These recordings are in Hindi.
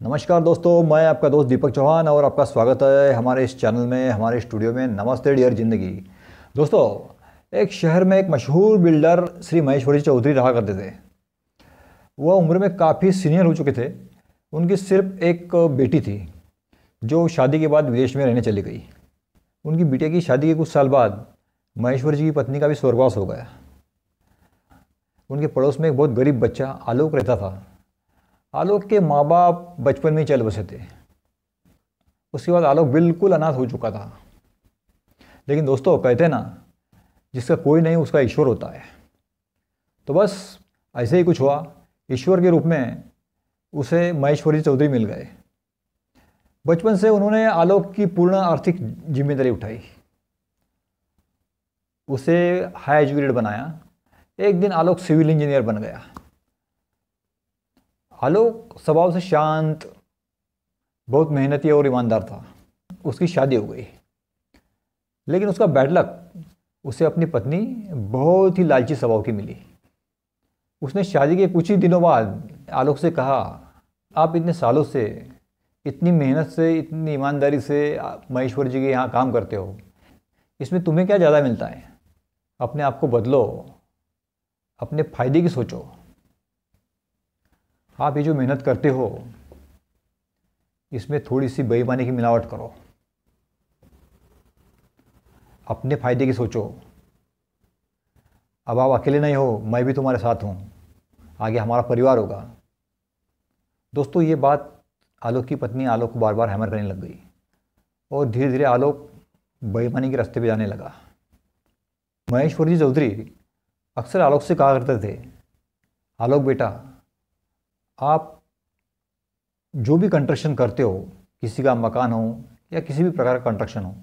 नमस्कार दोस्तों, मैं आपका दोस्त दीपक चौहान और आपका स्वागत है हमारे इस चैनल में, हमारे स्टूडियो में। नमस्ते डियर जिंदगी। दोस्तों, एक शहर में एक मशहूर बिल्डर श्री महेश्वरी चौधरी रहा करते थे। वह उम्र में काफ़ी सीनियर हो चुके थे। उनकी सिर्फ एक बेटी थी जो शादी के बाद विदेश में रहने चली गई। उनकी बेटी की शादी के कुछ साल बाद महेश्वरी जी की पत्नी का भी स्वर्गवास हो गया। उनके पड़ोस में एक बहुत गरीब बच्चा आलोक रहता था। आलोक के माँ बाप बचपन में ही चल बसे थे। उसके बाद आलोक बिल्कुल अनाथ हो चुका था। लेकिन दोस्तों, कहते हैं ना, जिसका कोई नहीं उसका ईश्वर होता है। तो बस ऐसे ही कुछ हुआ। ईश्वर के रूप में उसे महेश्वरी चौधरी मिल गए। बचपन से उन्होंने आलोक की पूर्ण आर्थिक जिम्मेदारी उठाई, उसे हाई एजुकेटेड बनाया। एक दिन आलोक सिविल इंजीनियर बन गया। आलोक स्वभाव से शांत, बहुत मेहनती और ईमानदार था। उसकी शादी हो गई, लेकिन उसका बैड लक, उसे अपनी पत्नी बहुत ही लालची स्वभाव की मिली। उसने शादी के कुछ ही दिनों बाद आलोक से कहा, आप इतने सालों से, इतनी मेहनत से, इतनी ईमानदारी से महेश्वर जी के यहाँ काम करते हो, इसमें तुम्हें क्या ज़्यादा मिलता है? अपने आप को बदलो, अपने फायदे की सोचो। आप ये जो मेहनत करते हो, इसमें थोड़ी सी बेईमानी की मिलावट करो। अपने फायदे की सोचो। अब आप अकेले नहीं हो, मैं भी तुम्हारे साथ हूँ। आगे हमारा परिवार होगा। दोस्तों, ये बात आलोक की पत्नी आलोक को बार बार हैमर करने लग गई और धीरे धीरे आलोक बेईमानी के रास्ते पे जाने लगा। महेश्वर जी चौधरी अक्सर आलोक से कहा करते थे, आलोक बेटा, आप जो भी कंस्ट्रक्शन करते हो, किसी का मकान हो या किसी भी प्रकार का कंस्ट्रक्शन हो,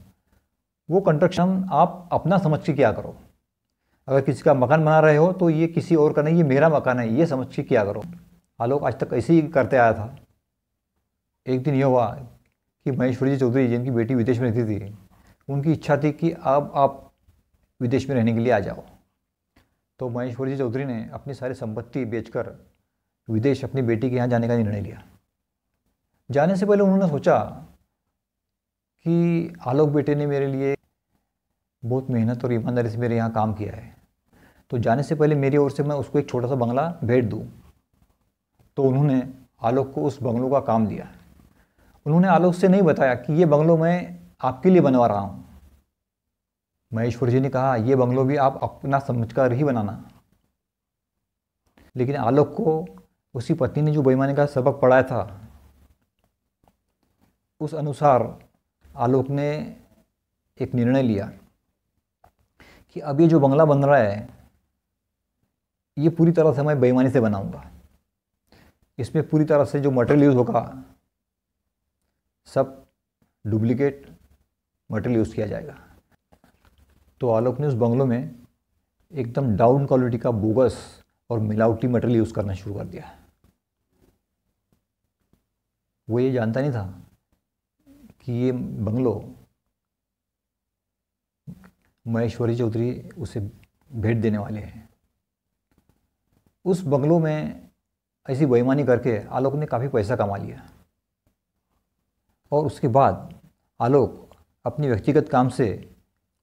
वो कंस्ट्रक्शन आप अपना समझ के किया करो। अगर किसी का मकान बना रहे हो तो ये किसी और का नहीं, ये मेरा मकान है, ये समझ के किया करो। आलोक आज तक ऐसे ही करते आया था। एक दिन यह हुआ कि महेश्वरी जी चौधरी, जिनकी बेटी विदेश में रहती थी, उनकी इच्छा थी कि अब आप विदेश में रहने के लिए आ जाओ। तो महेश्वरी जी चौधरी ने अपनी सारी संपत्ति बेचकर विदेश अपनी बेटी के यहाँ जाने का निर्णय लिया। जाने से पहले उन्होंने सोचा कि आलोक बेटे ने मेरे लिए बहुत मेहनत और ईमानदारी से मेरे यहाँ काम किया है, तो जाने से पहले मेरी ओर से मैं उसको एक छोटा सा बंगला भेंट दूँ। तो उन्होंने आलोक को उस बंगलों का काम दिया। उन्होंने आलोक से नहीं बताया कि ये बंगलो मैं आपके लिए बनवा रहा हूँ। महेश्वर जी ने कहा, ये बंगलो भी आप अपना समझकर ही बनाना। लेकिन आलोक को उसकी पत्नी ने जो बेईमानी का सबक पढ़ाया था, उस अनुसार आलोक ने एक निर्णय लिया कि अब ये जो बंगला बन रहा है, ये पूरी तरह से मैं बेईमानी से बनाऊंगा। इसमें पूरी तरह से जो मटेरियल यूज़ होगा, सब डुप्लीकेट मटेरियल यूज़ किया जाएगा। तो आलोक ने उस बंगलों में एकदम डाउन क्वालिटी का बोगस और मिलावटी मटेरियल यूज़ करना शुरू कर दिया। वो ये जानता नहीं था कि ये बंगलो महेश्वरी चौधरी उसे भेंट देने वाले हैं। उस बंगलों में ऐसी बेईमानी करके आलोक ने काफ़ी पैसा कमा लिया और उसके बाद आलोक अपनी व्यक्तिगत काम से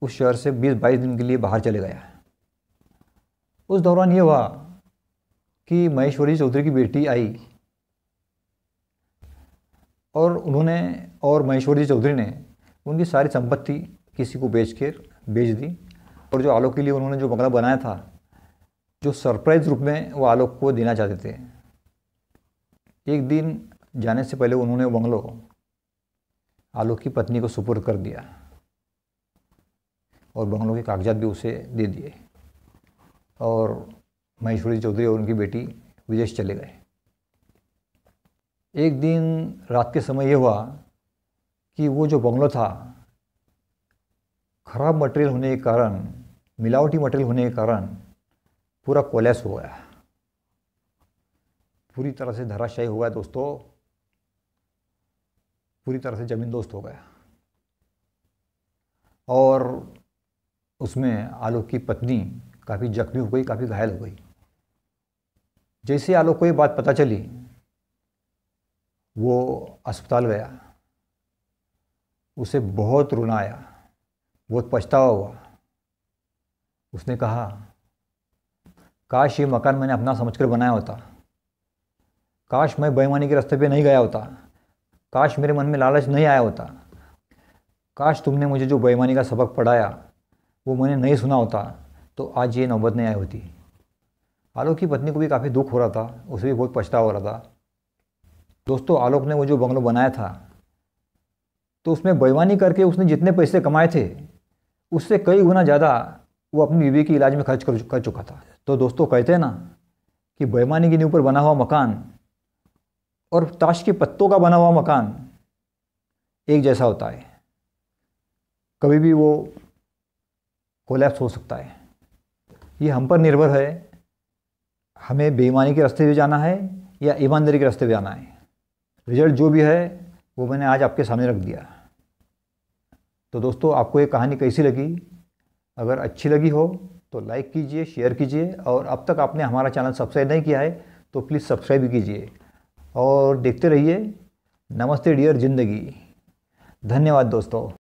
उस शहर से 20-22 दिन के लिए बाहर चले गया। उस दौरान ये हुआ कि महेश्वरी चौधरी की बेटी आई और महेश्वरी चौधरी ने उनकी सारी संपत्ति किसी को बेच दी। और जो आलोक के लिए उन्होंने जो बंगला बनाया था, जो सरप्राइज रूप में वो आलोक को देना चाहते थे, एक दिन जाने से पहले उन्होंने वो बंगलो आलोक की पत्नी को सुपुर्द कर दिया और बंगलों के कागजात भी उसे दे दिए और महेश्वरी चौधरी और उनकी बेटी विदेश चले गए। एक दिन रात के समय ये हुआ कि वो जो बंगलो था, खराब मटेरियल होने के कारण, मिलावटी मटेरियल होने के कारण पूरा कोलैप्स हो गया, पूरी तरह से धराशायी हो गया। दोस्तों, पूरी तरह से ज़मींदोज़ हो गया और उसमें आलोक की पत्नी काफ़ी जख्मी हो गई, काफ़ी घायल हो गई। जैसे आलोक को ये बात पता चली, वो अस्पताल गया, उसे बहुत रोना आया, बहुत पछतावा हुआ। उसने कहा, काश ये मकान मैंने अपना समझकर बनाया होता, काश मैं बेईमानी के रास्ते पे नहीं गया होता, काश मेरे मन में लालच नहीं आया होता, काश तुमने मुझे जो बेईमानी का सबक पढ़ाया वो मैंने नहीं सुना होता, तो आज ये नौबत नहीं आई होती। आलोक की पत्नी को भी काफ़ी दुख हो रहा था, उसे भी बहुत पछतावा हो रहा था। दोस्तों, आलोक ने वो जो बंगलो बनाया था तो उसमें बेईमानी करके उसने जितने पैसे कमाए थे उससे कई गुना ज़्यादा वो अपनी बीवी के इलाज में खर्च कर चुका था। तो दोस्तों, कहते हैं ना कि बेईमानी के ऊपर बना हुआ मकान और ताश के पत्तों का बना हुआ मकान एक जैसा होता है, कभी भी वो कोलैप्स हो सकता है। ये हम पर निर्भर है, हमें बेईमानी के रास्ते पे जाना है या ईमानदारी के रास्ते पे जाना है। रिजल्ट जो भी है वो मैंने आज आपके सामने रख दिया। तो दोस्तों, आपको ये कहानी कैसी लगी? अगर अच्छी लगी हो तो लाइक कीजिए, शेयर कीजिए, और अब तक आपने हमारा चैनल सब्सक्राइब नहीं किया है तो प्लीज़ सब्सक्राइब भी कीजिए और देखते रहिए नमस्ते डियर ज़िंदगी। धन्यवाद दोस्तों।